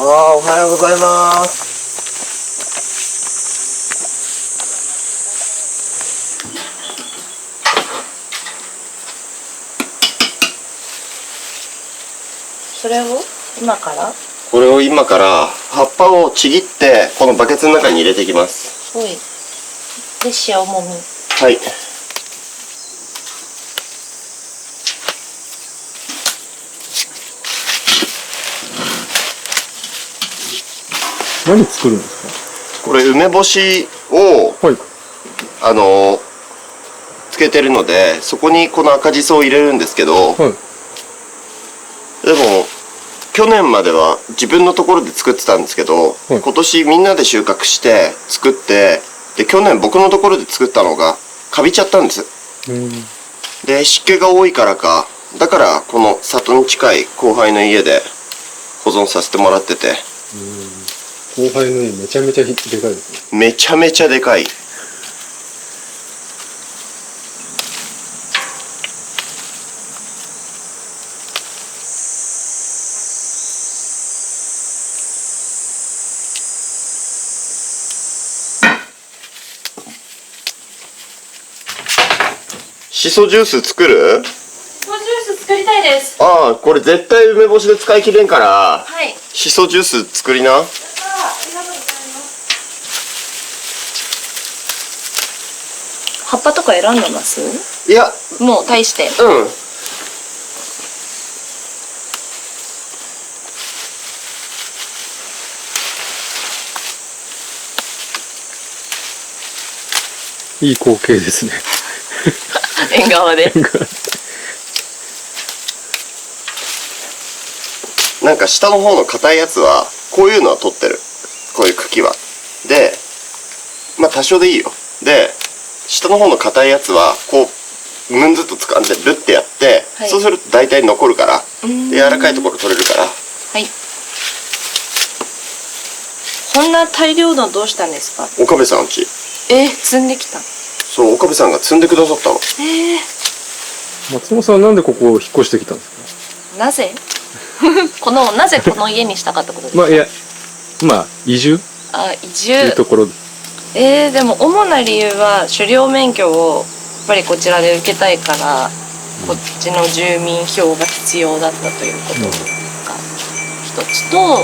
おはようございます。それを今からこれを今から葉っぱをちぎってこのバケツの中に入れていきます。ほいで塩もみ。はい。何作るんですこれ梅干しをか？はい。つけてるので、そこにこの赤じそを入れるんですけど、はい。でも去年までは自分のところで作ってたんですけど、今年みんなで収穫して作って、で去年僕のところで作ったのがカビちゃったんです。で湿気が多いからか、だからこの里に近い後輩の家で保存させてもらってて。後輩の家めちゃめちゃでかいですね。めちゃめちゃでかい。しそジュース作る？ジュース作りたいです。ああ、これ絶対梅干しで使い切れんから、はい。しそジュース作りな。ありがとうございます。葉っぱとか選んでます？いや、もう大して。うん。いい光景ですね。縁側で。なんか下の方の硬いやつはこういうのは取ってる。こういう茎は。で、まあ多少でいいよ。で、下の方の硬いやつはこうムンズっと掴んでルッてやって、はい、そうすると大体残るから、で柔らかいところ取れるから。はい。こんな大量のどうしたんですか？岡部さんち。積んできた。そう、岡部さんが積んでくださったの。松本さんはなんでここを引っ越してきたんですか？なぜなぜこの家にしたかったことですか？移住移住というところで。でも主な理由は狩猟免許をやっぱりこちらで受けたいから、こっちの住民票が必要だったということが一つと、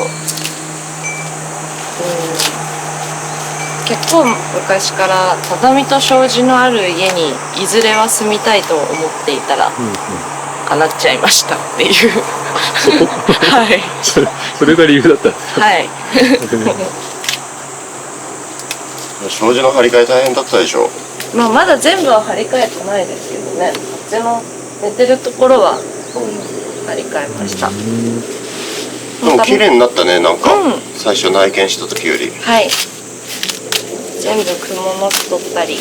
結構昔から畳と障子のある家にいずれは住みたいと思っていたら、叶っちゃいましたっていうはい。それが理由だったんですか？はい。障子の張り替え大変だったでしょ。まだ全部は張り替えてないですけどね。こっちの寝てるところは張り替えました。でも綺麗になったね、なんか、最初内見した時より。はい。全部クモの巣取ったり、一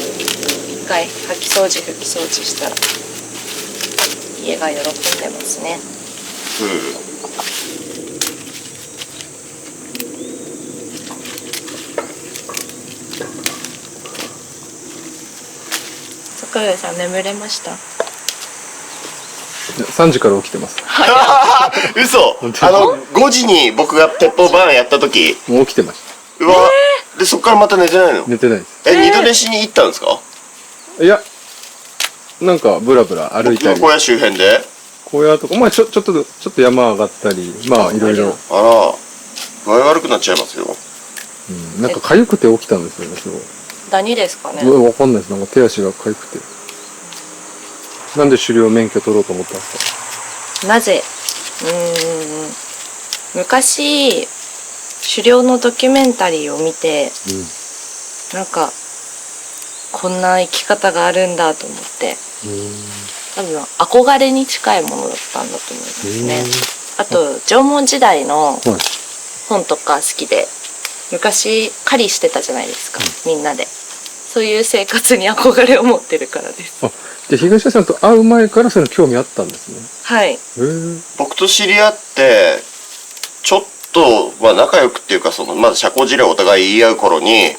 回拭き掃除したら家が喜んでますね。坂上さん眠れました？3時から起きてます。嘘。5時に僕が鉄砲バーンやった時もう起きてました。うわ、でそっからまた寝てないの？寝てないです。二度寝しに行ったんですか？いや、なんかブラブラ歩いたり、小屋周辺で小屋とか、ちょっと山上がったり、いろいろ。あら、具合悪くなっちゃいますよ。なんか痒くて起きたんですよね。すごい。何ですかね？わかんないです。なんか手足が痒くて。なんで狩猟免許取ろうと思ったんですか？なぜ？昔狩猟のドキュメンタリーを見て、なんかこんな生き方があるんだと思って、多分憧れに近いものだったんだと思いますね。あと縄文時代の本とか好きで、昔狩りしてたじゃないですか、みんなで。そういう生活に憧れを持ってるからです。で、東田さんと会う前からそういうの興味あったんですね。はい。僕と知り合ってちょっと仲良くっていうか、まだ社交辞令をお互い言い合う頃に、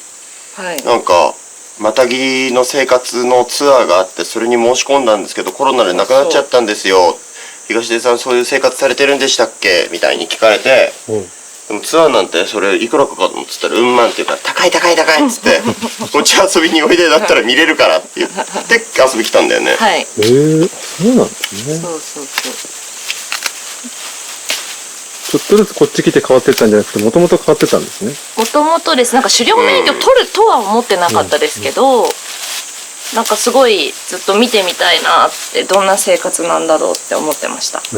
なんかまたぎの生活のツアーがあって、それに申し込んだんですけどコロナでなくなっちゃったんですよ。東出さんそういう生活されてるんでしたっけみたいに聞かれて、でもツアーなんてそれいくらかかるのっつったらうんまんっていうから高い高い高いっつってこっち遊びにおいでだったら見れるからって言って遊び来たんだよね。はいそうなんですね。そうそうそうちょっとずつこっち来て変わってったんじゃなくて、もともと変わってたんですね。もともとですなんか狩猟免許取るとは思ってなかったですけど、なんかすごいずっと見てみたいなってどんな生活なんだろうって思ってました。へえ。そ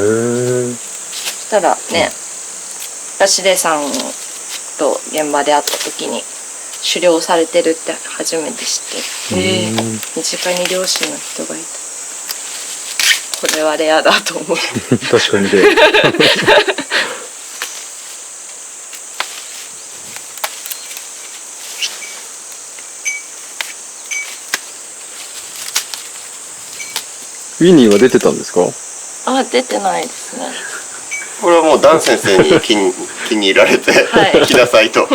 したらね、ラシレさんと現場で会った時に狩猟されてるって初めて知って、身近に漁師の人がいた。これはレアだと思って。確かにね。ウィニーは出てたんですか？あ、出てないですね。これはもうダン先生に気に入られて、はい来なさいと。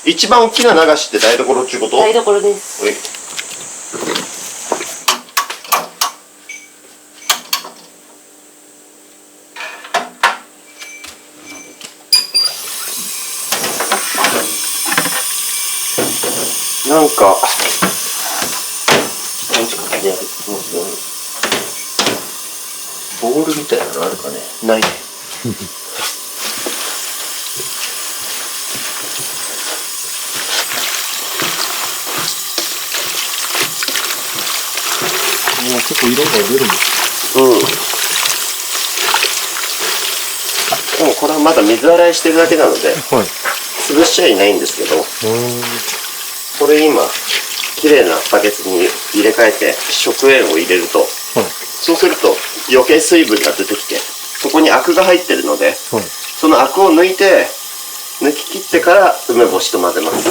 一番大きな流しって台所っていうこと？台所です。はい。なんか、ボールみたいなのあるかね？ないね。結構色が出るんです。うん。でもこれはまだ水洗いしてるだけなので、はい。潰しちゃいないんですけど、これ今、綺麗なバケツに入れ替えて食塩を入れると、そうすると余計水分が出てきて、そこにアクが入ってるので、そのアクを抜いて、抜き切ってから梅干しと混ぜます。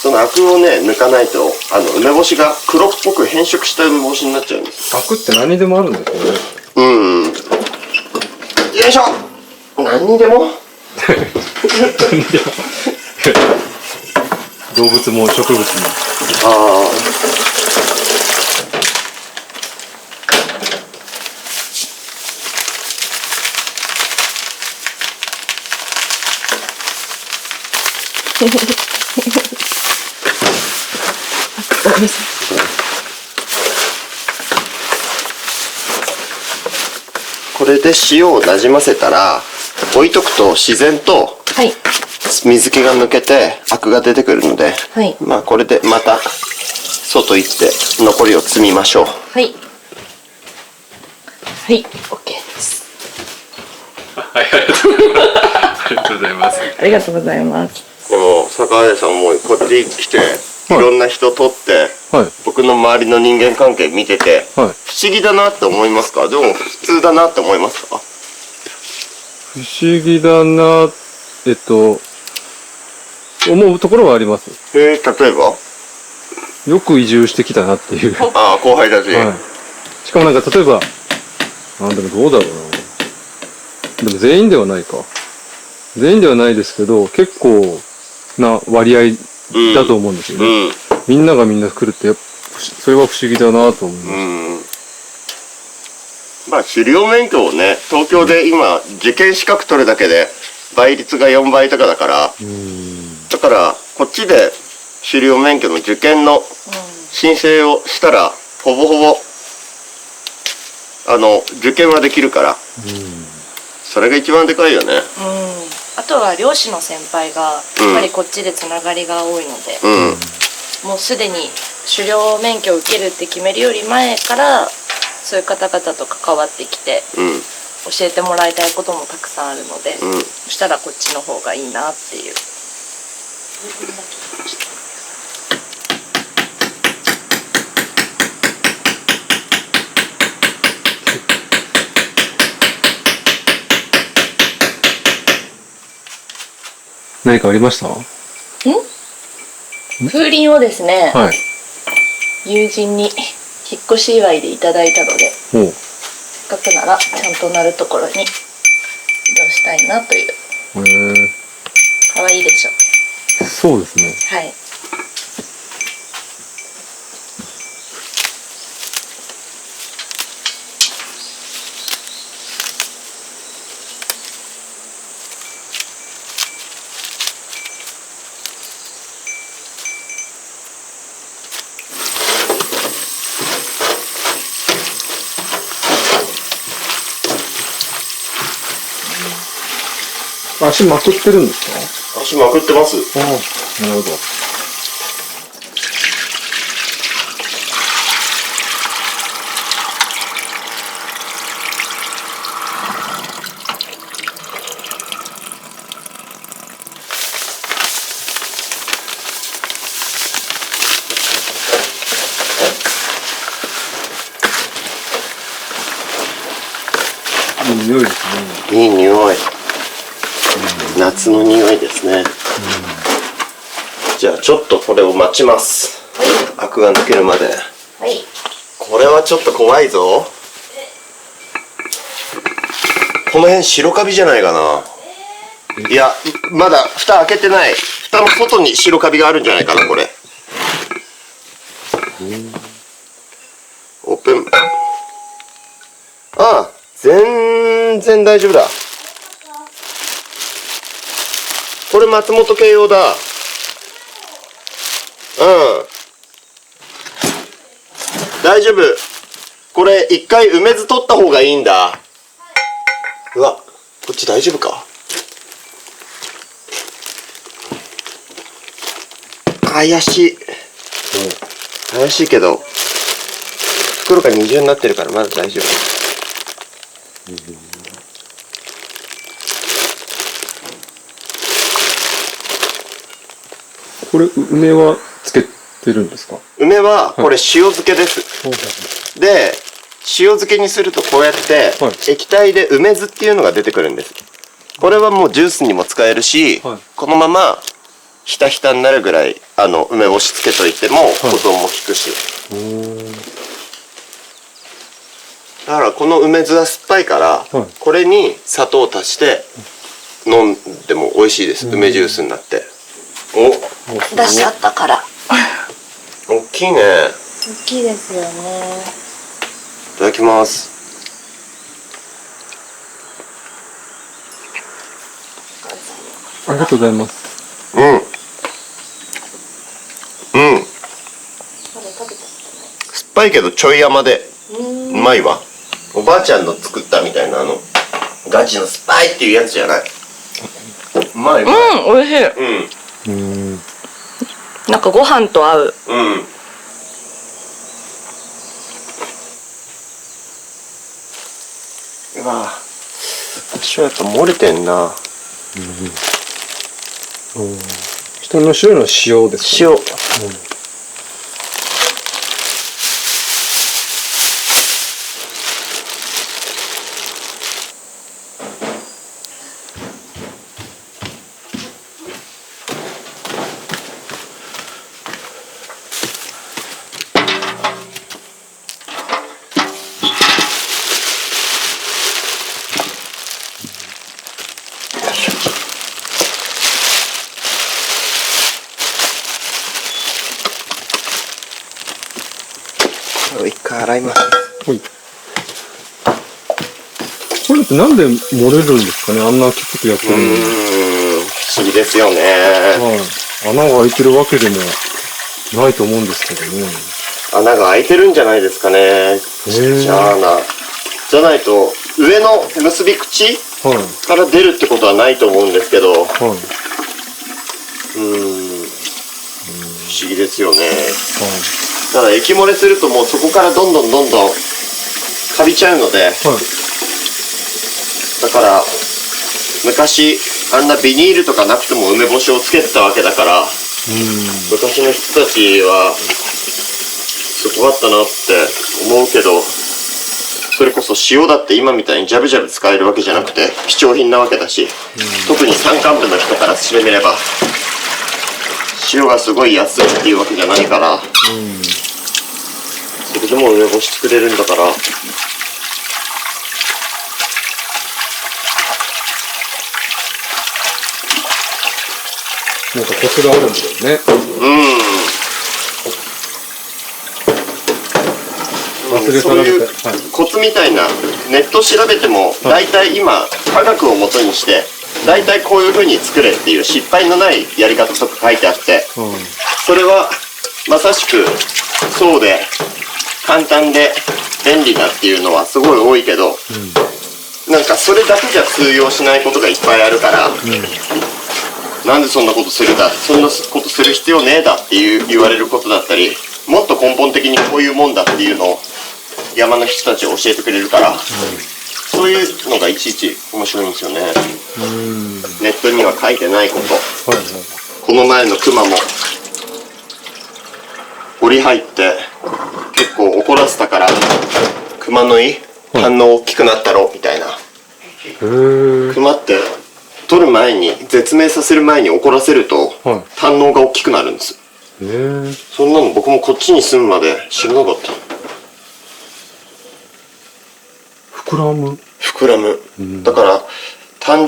そのアクをね、抜かないと、梅干しが黒っぽく変色した梅干しになっちゃうんです。アクって何にでもあるんですよね。よいしょ。何にでも動物も植物も。ああ。これで塩をなじませたら置いとくと自然とはい水気が抜けてアクが出てくるので、はい、まあこれでまた外行って残りを積みましょう。はいはい、OK です。はい、ありがとうございます。ありがとうございます。でも坂上さんもこっち来ていろんな人とって、はい、僕の周りの人間関係見てて、はい、不思議だなって思いますか？でも普通だなって思いますか？不思議だな、思うところはあります。例えば？よく移住してきたなっていう。ああ、後輩たち。はい。しかもなんか例えば、でもどうだろうな。でも全員ではないか。全員ではないですけど、結構な割合だと思うんですよね。みんながみんな来るって、それは不思議だなと思います。まあ、狩猟免許をね、東京で今、受験資格取るだけで、倍率が4倍とかだから、だから、こっちで狩猟免許の受験の申請をしたら、ほぼほぼ、受験はできるから、それが一番でかいよね。あとは漁師の先輩が、やっぱりこっちでつながりが多いので、もうすでに狩猟免許を受けるって決めるより前から、そういう方々と関わってきて、教えてもらいたいこともたくさんあるので、そしたらこっちの方がいいなっていう。何かありました？風鈴をですね、はい、友人に引っ越し祝いでいただいたので、せっかくならちゃんと鳴るところに移動したいなという。可愛いでしょ。そうですね。はい。足まくってるんです足まくってます。か？ああ、なるほど。いい匂いですね。いい匂い。夏の匂いですね。じゃあちょっとこれを待ちます。アクが抜けるまで。はい。これはちょっと怖いぞ。この辺白カビじゃないかな。いや、まだ蓋開けてない。蓋の外に白カビがあるんじゃないかな、これ。オープン。ああ、全然大丈夫だ。これ松本系用だ。うん。大丈夫。これ一回梅酢取った方がいいんだ。うわ、こっち大丈夫か。怪しい。怪しいけど、袋が二重になってるからまだ大丈夫。これ、梅はつけてるんですか？梅はこれ塩漬けです。で、塩漬けにするとこうやってはい液体で梅酢っていうのが出てくるんです。これはもうジュースにも使えるし、はいこのままひたひたになるぐらい梅干しつけといても保存も効くし、だからこの梅酢は酸っぱいから、はいこれに砂糖を足して飲んでも美味しいです。梅ジュースになって。出しちゃったから。大きいね。大きいですよね。いただきます。ありがとうございます。うん。うん。これ食べたこと酸っぱいけどちょい甘でうまいわ。おばあちゃんの作ったみたいなガチの酸っぱいっていうやつじゃない。うまい。ない。うん、美味しい。なんかご飯と合う。うん。うん。うわ、塩やっぱ漏れてんな。人の塩の塩ですかね？塩。一回洗います。はい。これってなんで漏れるんですかね？あんなきつくやってるのに。不思議ですよね。はい。穴が開いてるわけでもないと思うんですけどね。穴が開いてるんじゃないですかね。じゃあじゃないと上の結び口はいから出るってことはないと思うんですけど、はい。不思議ですよね。はい。ただ液漏れするともうそこからどんどんカビちゃうので、はい。だから昔あんなビニールとかなくても梅干しをつけてたわけだから、昔の人たちはすごかったなって思うけど、それこそ塩だって今みたいにジャブジャブ使えるわけじゃなくて貴重品なわけだし、特に山間部の人からしてみれば塩がすごい安いっていうわけじゃないから、それでも梅干し作れるんだから。なんかコツがあるんだよね。忘れ去られて。そういうコツみたいな、ネット調べても大体今科学をもとにして大体こういう風に作れっていう失敗のないやり方とか書いてあって、それはまさしくそうで簡単で便利だっていうのはすごい多いけど、なんかそれだけじゃ通用しないことがいっぱいあるから、なんでそんなことするだ、そんなことする必要ねえだって言われることだったり、もっと根本的にこういうもんだっていうのを山の人たちは教えてくれるから、そういうのがいちいち面白いんですよね。ネットには書いてないこと、この前のクマも檻入って結構怒らせたから、クマの反応大きくなったろみたいな。クマって取る前に、絶命させる前に怒らせると反応が大きくなるんです。そんなの僕もこっちに住むまで知らなかった。膨らむ、だから胆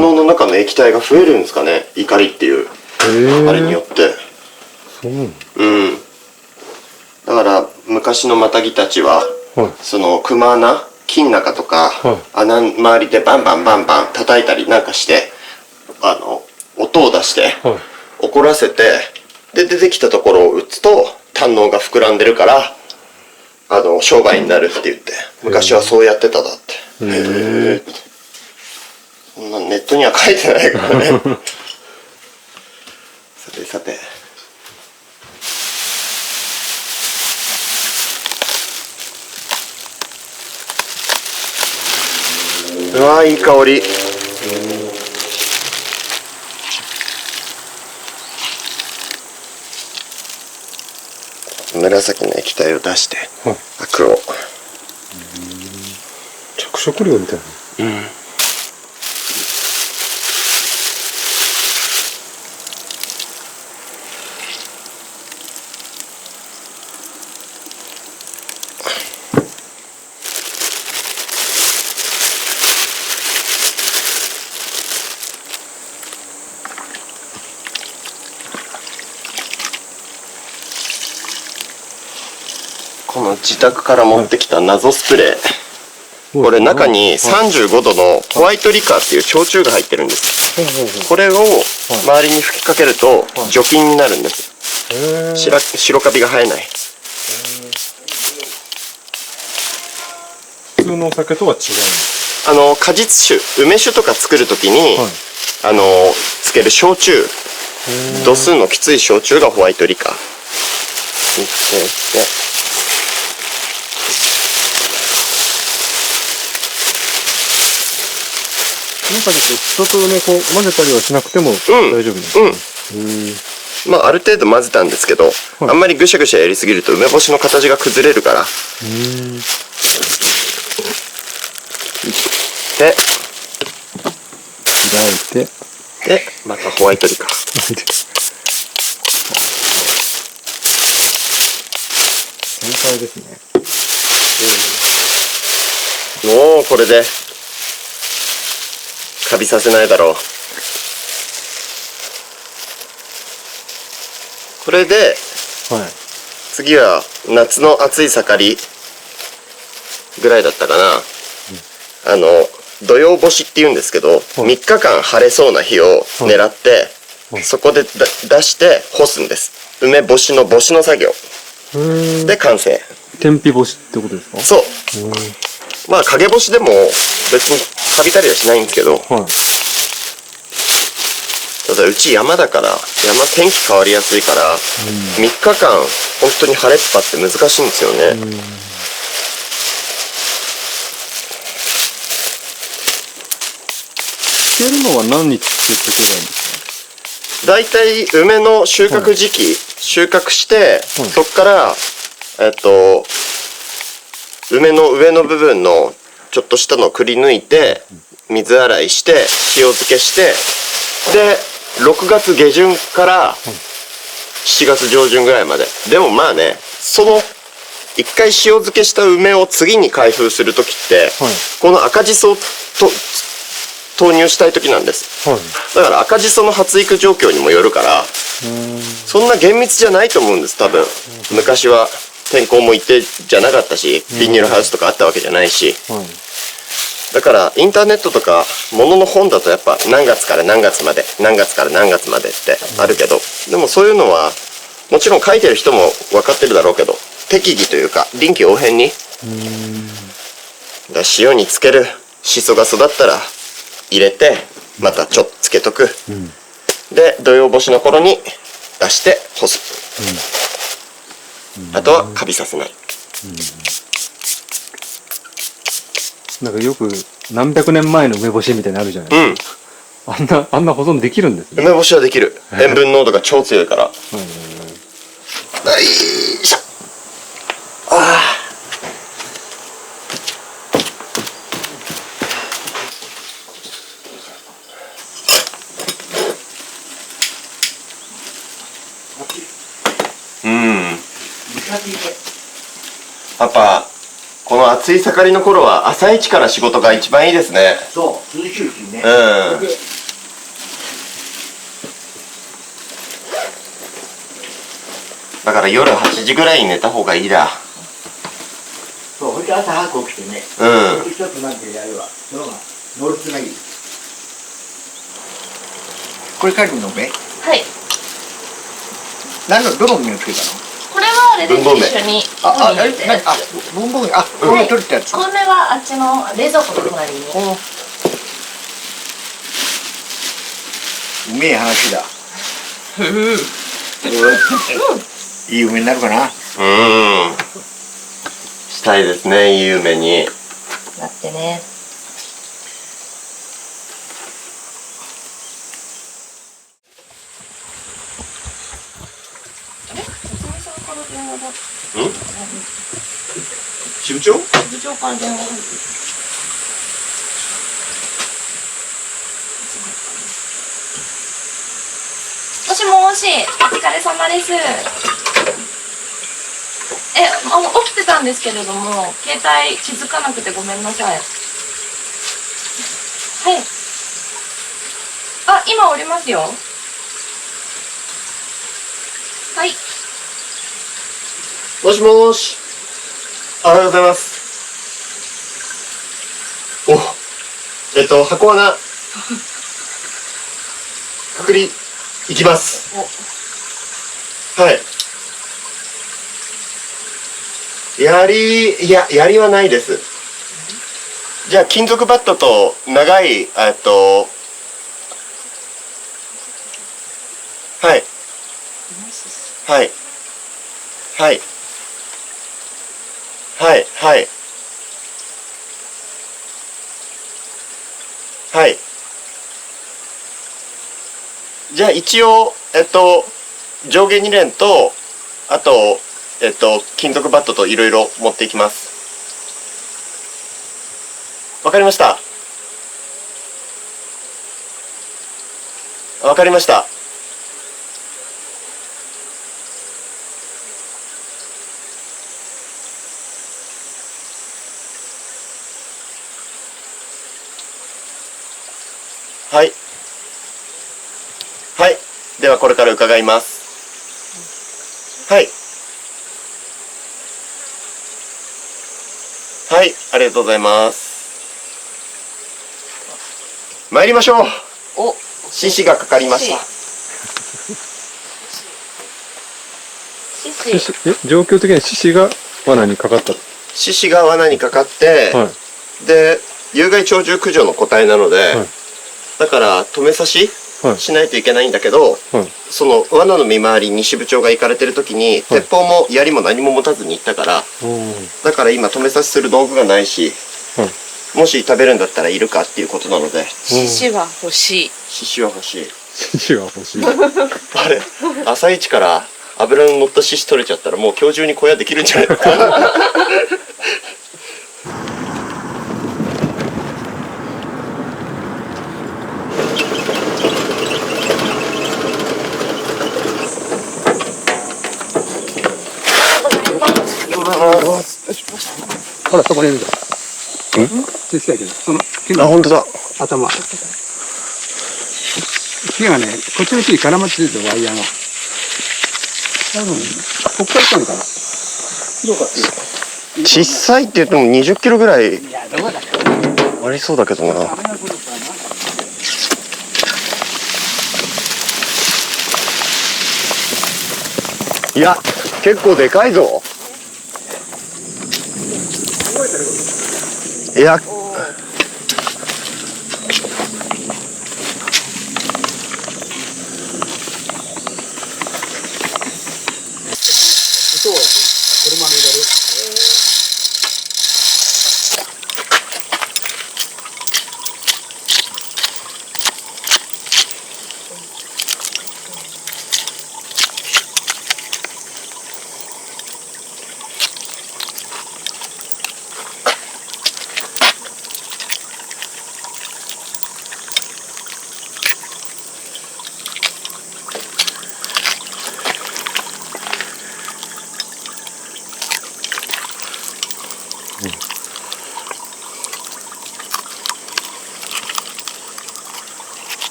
のうの中の液体が増えるんですかね、怒りっていうあれによって。だから昔のマタギたちは、そのクマ穴、木の中とか、穴周りでバンバンバンバン叩いたりなんかして、音を出して、怒らせて、で出てきたところを打つと胆のうが膨らんでるから商売になるって言って、昔はそうやってただって。へえ。そんなネットには書いてないからね。さてさて。うわー、いい香り。紫の液体を出して、アクを。着色料みたいな。この自宅から持ってきた謎スプレー、これ中に35度のホワイトリカーっていう焼酎が入ってるんです。これを周りに吹きかけると除菌になるんです。白カビが生えない。普通のお酒とは違う。果実酒、梅酒とか作るときに、つける焼酎、度数のきつい焼酎がホワイトリカー。中で人とね、こう混ぜたりはしなくても大丈夫ですか？ある程度混ぜたんですけど、あんまりぐしゃぐしゃやりすぎると梅干しの形が崩れるから。で、開いて、で、またホワイトリカー。天才ですね。もうこれでカビさせないだろう。これで、次は夏の暑い盛りぐらいだったかな。土用干しっていうんですけど、3日間晴れそうな日を狙って、そこで出して干すんです。梅干しの干しの作業で完成。天日干しってことですか？そう。まあ陰干しでも別にカビたりはしないんですけど、ただうち山だから、天気変わりやすいから、3日間本当に晴れっぱって難しいんですよね。つけるのは何日つけていけばいいんですか？だいたい梅の収穫時期、収穫して、そこから梅の上の部分のちょっとしたのをくり抜いて水洗いして塩漬けして、で6月下旬から7月上旬ぐらいまで。でもまあね、その一回塩漬けした梅を次に開封する時って、この赤じそと投入したい時なんです。だから赤じその発育状況にもよるから、そんな厳密じゃないと思うんです。多分昔は天候も一定じゃなかったし、ビニールハウスとかあったわけじゃないし、だからインターネットとか物の本だとやっぱ何月から何月まで、何月から何月までってあるけど、でもそういうのはもちろん書いてる人も分かってるだろうけど、適宜というか臨機応変に、塩につける、しそが育ったら入れてまたちょっとつけとく、で土曜干しの頃に出して干す、あとはカビさせない。なんかよく何百年前の梅干しみたいなのあるじゃないですか。あんな保存できるんですね。梅干しはできる。塩分濃度が超強いから。よいしょ。やっぱこの暑い盛りの頃は朝一から仕事が一番いいですね。そう、涼しいしね。だから夜8時ぐらいに寝た方がいいだ。そう、それで朝早く起きてね。一つなんでやるわ。その方が能率がいい。これカリの梅？はい。どの梅をつけたの？これはあれです、一緒にあ、文房具、米取れたやつ。米はあっちの冷蔵庫の隣に。うめえ話だ。いい梅になるかな。したいですね、いい梅になってね。支部長？部長から電話入ってる。もしもし、お疲れ様です。起きてたんですけれども、携帯気づかなくてごめんなさい。はい。あ、今降りますよ。はい。もしもーし。おはようございます。箱穴くくりいきます。はい。槍はないです。じゃあ金属バットと長いはいはいはいはいはいはい。じゃあ一応上下2連とあと金属バットといろいろ持っていきます。わかりました。わかりました。はい。はい。ではこれから伺います。はい。はい、ありがとうございます。参りましょう。獅子がかかりました。状況的に獅子が罠にかかった。獅子が罠にかかって、で有害鳥獣駆除の個体なので、だから止め刺ししないといけないんだけど、その罠の見回りに支部長が行かれてる時に、鉄砲も槍も何も持たずに行ったから、だから今止め刺しする道具がないし、もし食べるんだったらいるかっていうことなので。獅子は欲しい。獅子は欲しい。獅子は欲しい。あれ、朝一から油の乗った獅子取れちゃったらもう今日中に小屋できるんじゃないですか。ほら、そこにいるぞ。小さいけど、その木の本当だ。頭。木がね、こっちの木に絡まってるぞ、ワイヤーが。多分、こっから来たのかな。広かった。小さいって言っても20キロぐらいいや、どこだありそうだけどな。いや、結構でかいぞ。いや、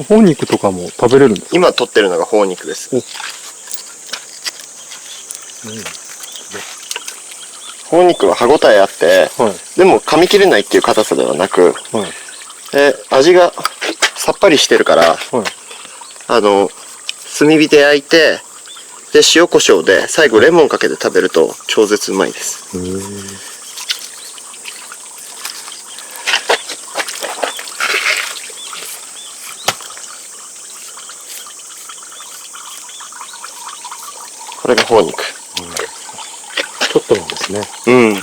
頬肉とかも食べれるんですか？今取ってるのが頬肉です。頬肉は歯ごたえあって、はい。でも噛み切れないっていう硬さではなく、はい。味がさっぱりしてるから、はい。炭火で焼いて、で、塩コショウで最後レモンかけて食べると超絶うまいです。これが頬肉。ちょっとなんですね。うん。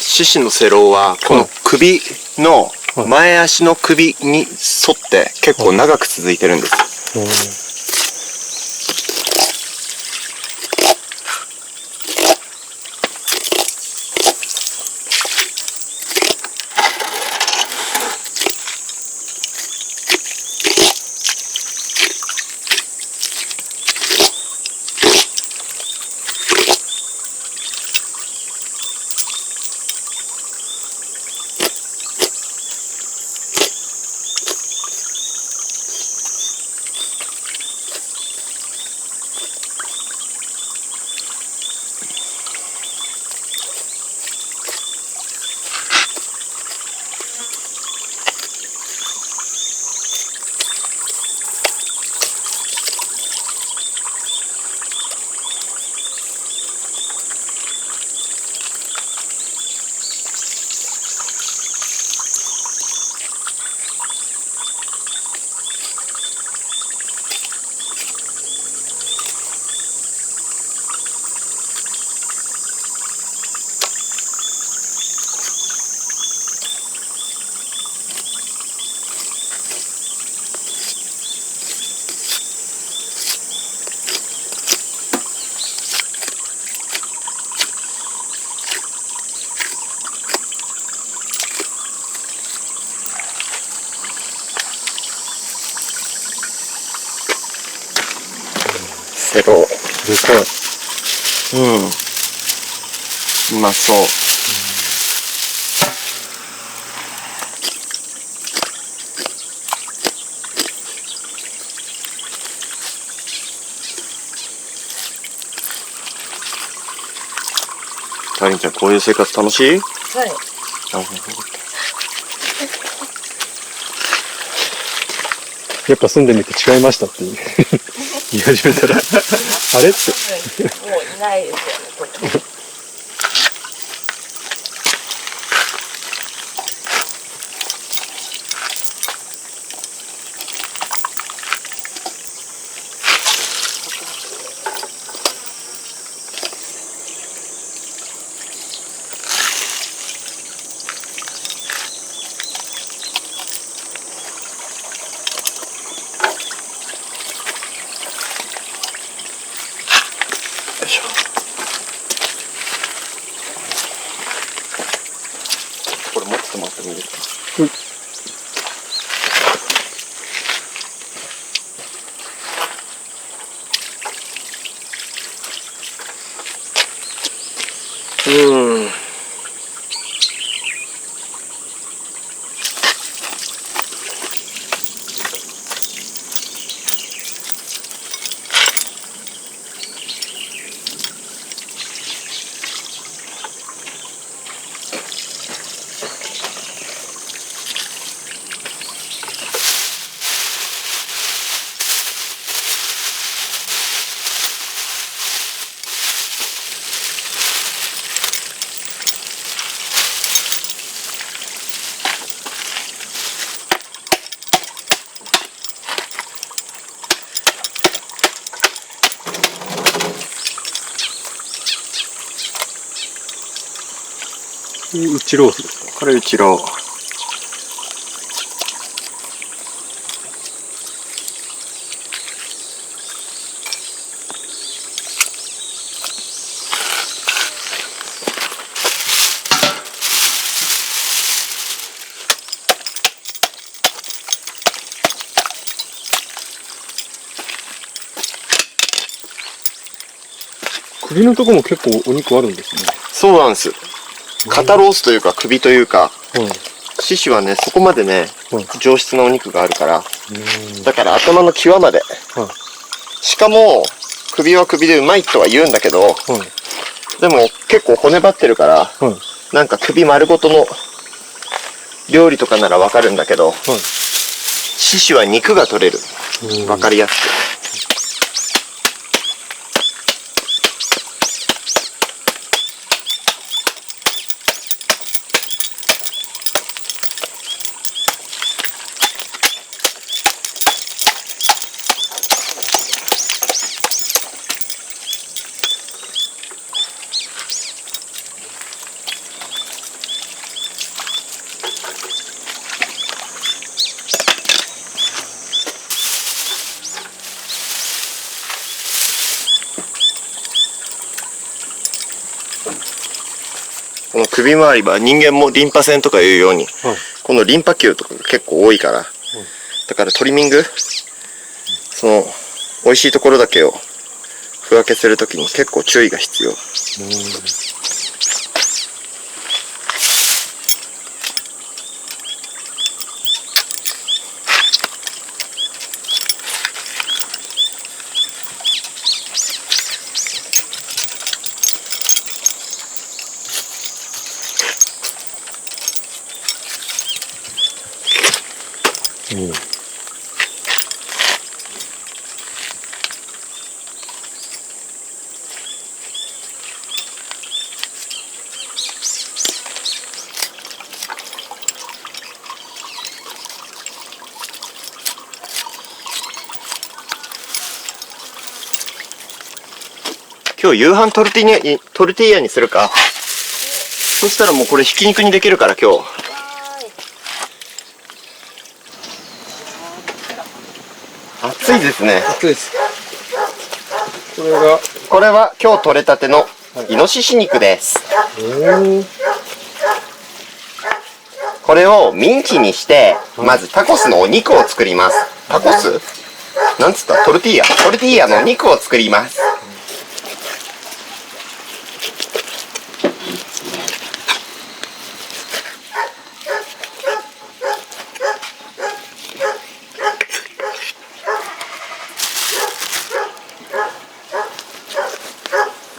獅子の背老はこの首の前足の首に沿って結構長く続いてるんです。背老。でかい。うまそう。かりんちゃん、こういう生活楽しい？はい。やっぱ住んでみて違いましたって言い始めたら、あれって。もういないですよね、これ。よいしょ。これ持っててもらってもいいですか？うちロースですか？これうちロー。首のとこも結構お肉あるんですね。そうなんです。肩ロースというか首というか、はい。獅子はね、そこまでね、はい。上質なお肉があるから、うんだから頭の際まで。はい。しかも、首は首でうまいとは言うんだけど、はい。でも結構骨張ってるから、はい。なんか首丸ごとの料理とかならわかるんだけど、はい。獅子は肉が取れる。うんわかりやすく。この首周りは人間もリンパ腺とかいうように、はい。このリンパ球とかが結構多いから、だからトリミング、その美味しいところだけをふ分けするときに結構注意が必要。うん。今日夕飯トルティーヤにするか。そしたらもうこれひき肉にできるから今日。暑いですね。熱いです。これが、これは今日取れたてのイノシシ肉です。これをミンチにして、まずタコスのお肉を作ります。タコス？なんつった？トルティーヤのお肉を作ります。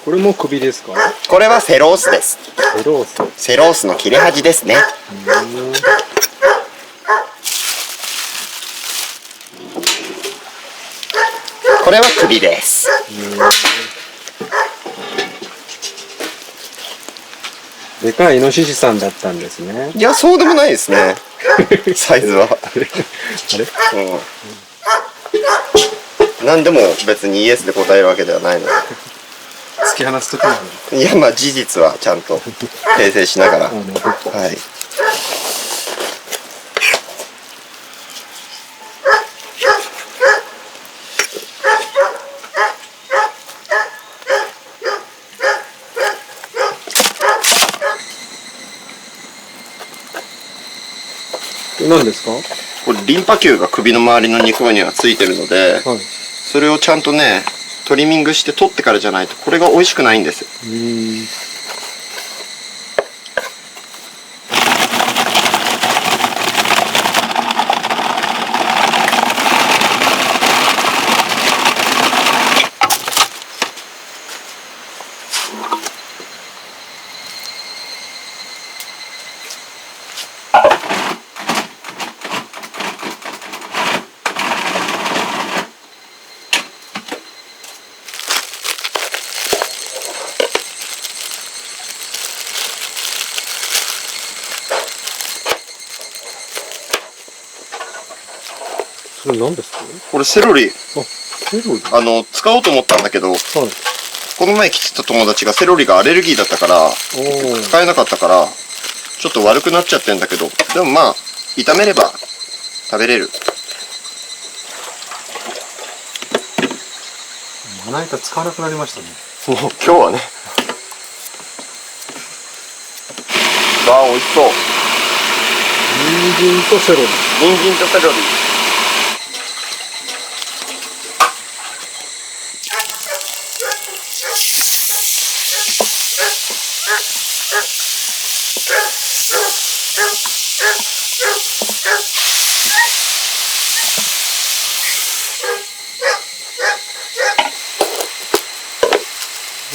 これも首ですか？これはセロースです。セロース。セロースの切れ端ですね。これは首です。でかいイノシシさんだったんですね。いや、そうでもないですね。サイズは。あれ何でも別にイエスで答えるわけではないの突き放すときもある。で。いや、まあ事実はちゃんと訂正しながら。はい。何ですか？これリンパ球が首の周りの肉にはついてるので、はい。それをちゃんとね、トリミングして取ってからじゃないとこれが美味しくないんですよ。それ何ですか？これセロリ、セロリ？使おうと思ったんだけど、はい。この前来てた友達がセロリがアレルギーだったから、おー。使えなかったから、ちょっと悪くなっちゃってんだけど、でもまあ、炒めれば食べれる。まな板使わなくなりましたね。もう今日はね。わあ、美味しそう。人参とセロリ。人参とセロリ。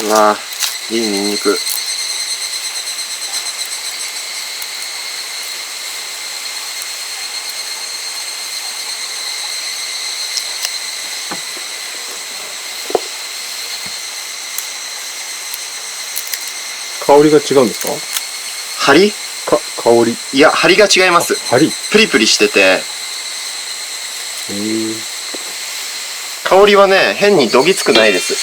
うわいいニンニク。香りが違うんですか？張り？香り。いや、張りが違います。針。プリプリしてて、へえ。香りはね、変にどぎつくないです。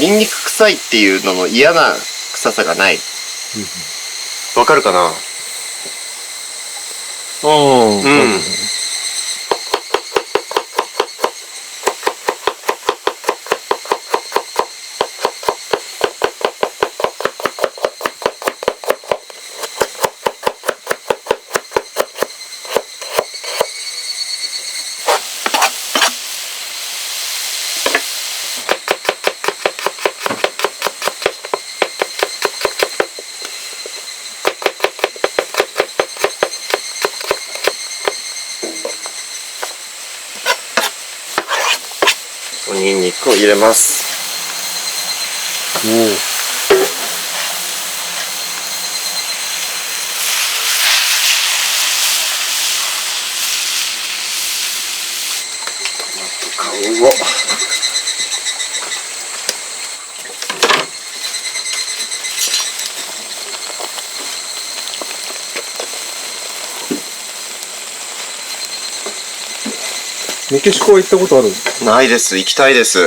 ニンニク臭いっていうのの嫌な臭さがない。わかるかな？うん。ニンニクを入れます。お顔を。メキシコは行ったことある？ないです。行きたいです。も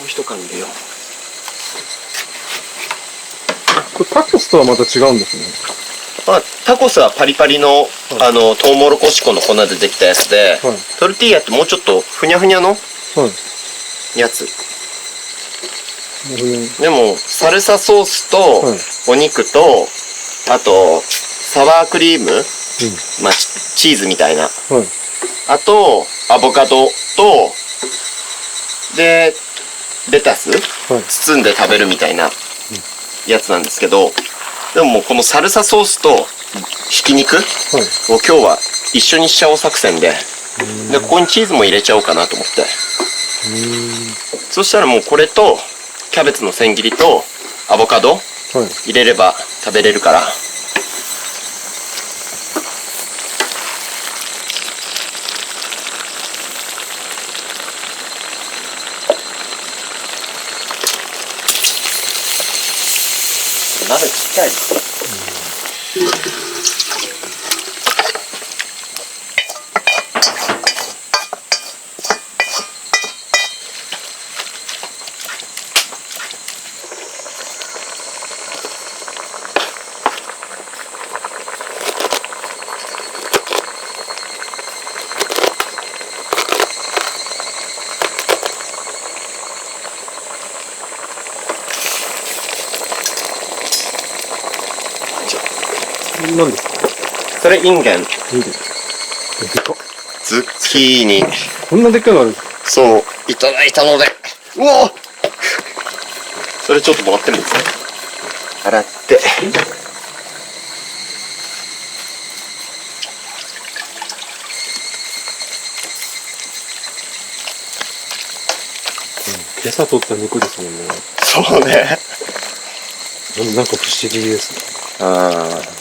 う一缶入れよう。これタコスとはまた違うんですね。まあ、タコスはパリパリの、トウモロコシ粉の粉でできたやつで、はいトルティーヤってもうちょっとふにゃふにゃのはい。やつ。でも、サルサソースと、はいお肉と、あと、サワークリーム、まあ、チーズみたいな。はい。あと、アボカドと、で、レタス、はい。包んで食べるみたいなやつなんですけど、でももうこのサルサソースとひき肉をはい。今日は一緒にしちゃおう作戦で、で、ここにチーズも入れちゃおうかなと思って。そしたらもうこれと、キャベツの千切りとアボカドはい。入れれば食べれるから。鍋ちっちゃい。何ですか？それインゲン、でかっ。ズッキーニ。こんなでっかいのあるんですか？そう、いただいたので。うわ！それちょっともらってもいいですか？洗って。今朝取った肉ですもんね。そうね。なんか不思議ですね。ああ。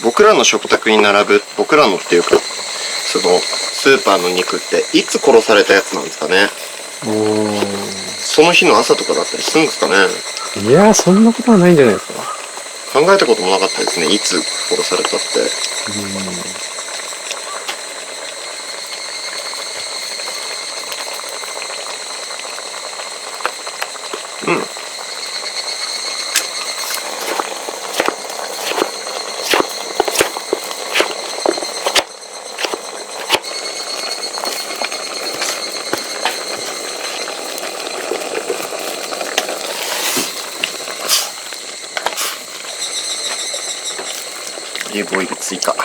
僕らの食卓に並ぶ、僕らのっていうか、そのスーパーの肉っていつ殺されたやつなんですかね。その日の朝とかだったりするんですかね。いやー、そんなことはないんじゃないですか。考えたこともなかったですね、いつ殺されたって。うん。リーブオイル追加。ア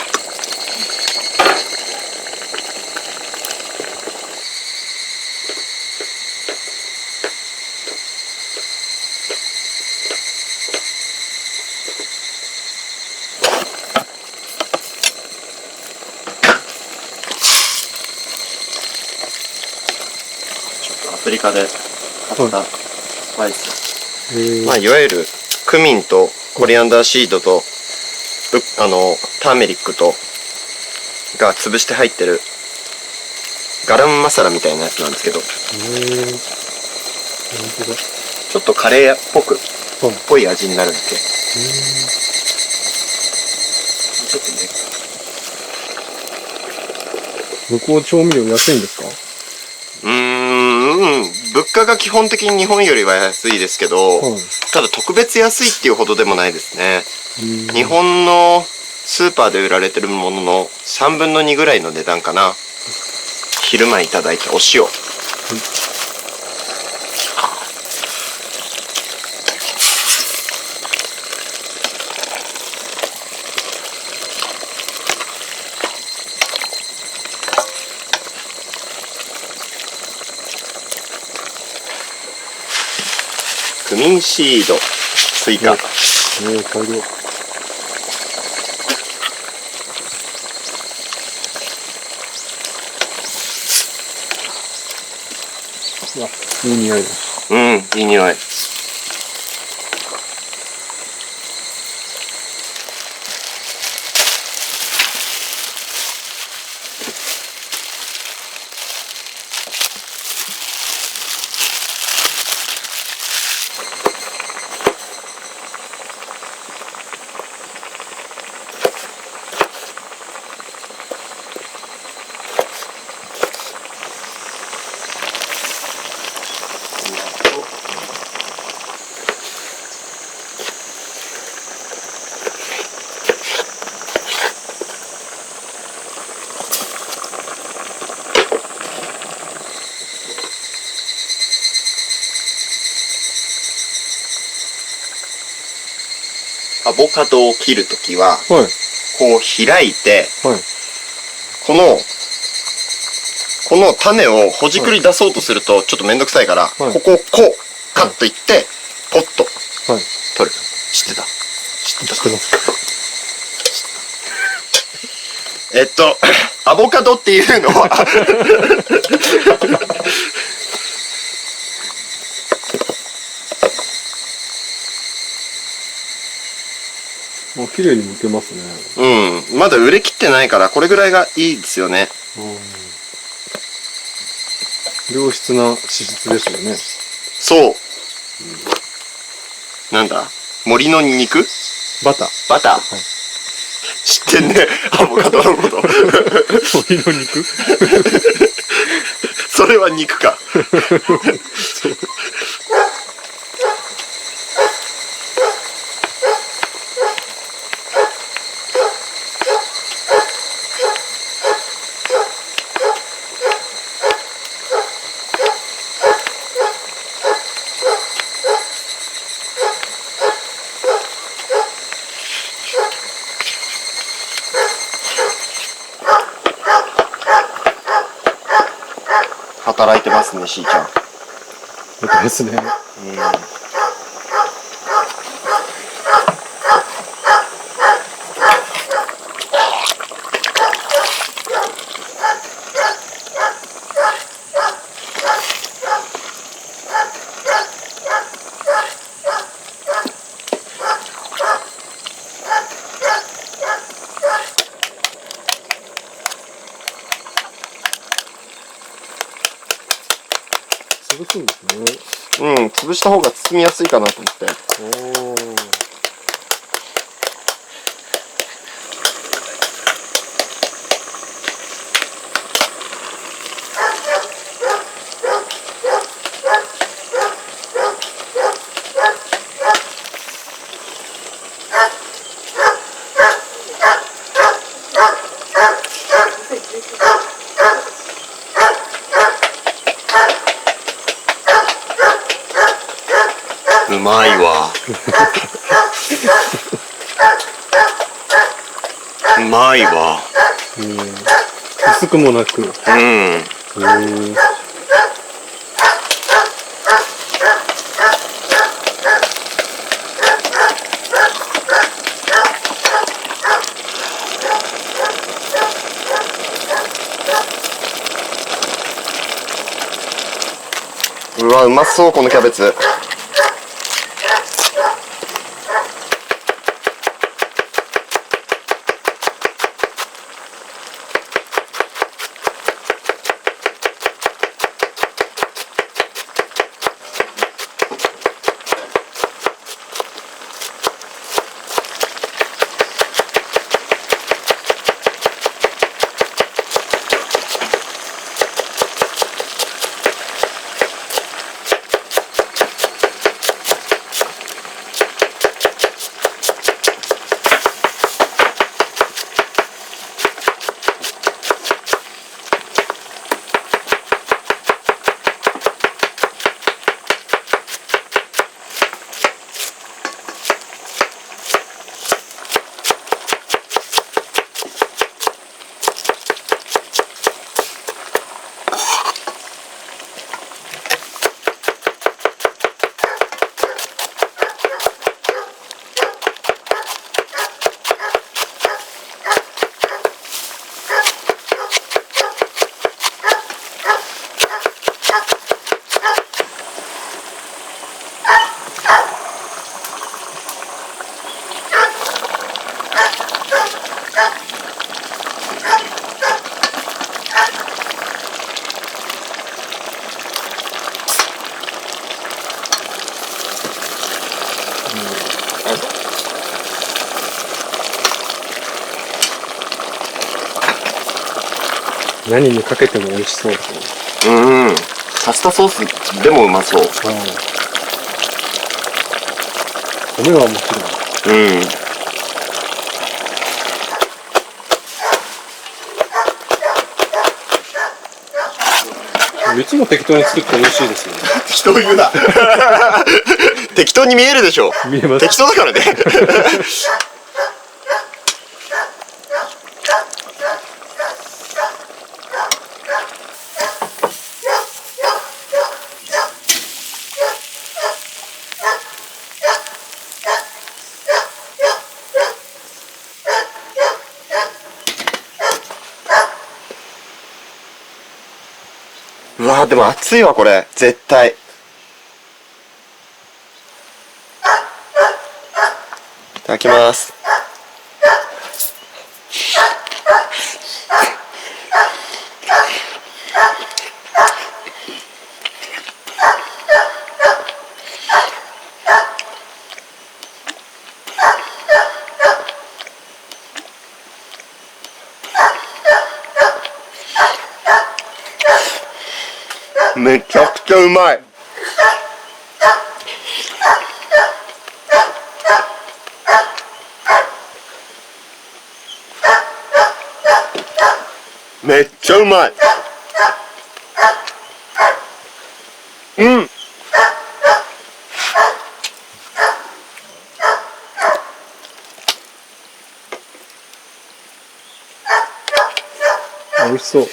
フリカで買ったスパイス、まあいわゆるクミンとコリアンダーシードとターメリックとが潰して入ってるガラムマサラみたいなやつなんですけど、ちょっとカレーっぽい味になるんで、ちょっとね。向こう調味料安いんですか？物価が基本的に日本よりは安いですけど、ただ特別安いっていうほどでもないですね。日本のスーパーで売られてるものの3分の2ぐらいの値段かな。昼間いただいたお塩。クミンシード追加。大量。うわ、いい匂いだ。うん、いい匂い。アボカドを切るときは、こう開いて、この種をほじくり出そうとするとちょっとめんどくさいから、ここをこうカッといって、ポッと取る。知ってた？知ってます。アボカドっていうのはもう綺麗に剥けますね。うん、まだ売れ切ってないからこれぐらいがいいですよね。良質な脂質ですよね。そう、なんだ、森の肉？バター。バター、知ってんね、アボカドのこと森の肉それは肉か働いてますね、しーちゃん。ですね。潰すんですね。うん、潰した方が包みやすいかなと思って。うまいわまいわ。薄くもなく。うわ、うまそうこのキャベツ。何にかけても美味しそう。パスタソースでもうまそう。米はもちろん。いつも適当に作って美味しいですよね。適当言うな。適当に見えるでしょ。見えます。適当だからね。うわーでも熱いわこれ絶対。いただきます。めちゃくちゃうまい。めっちゃうまい。美味しそう。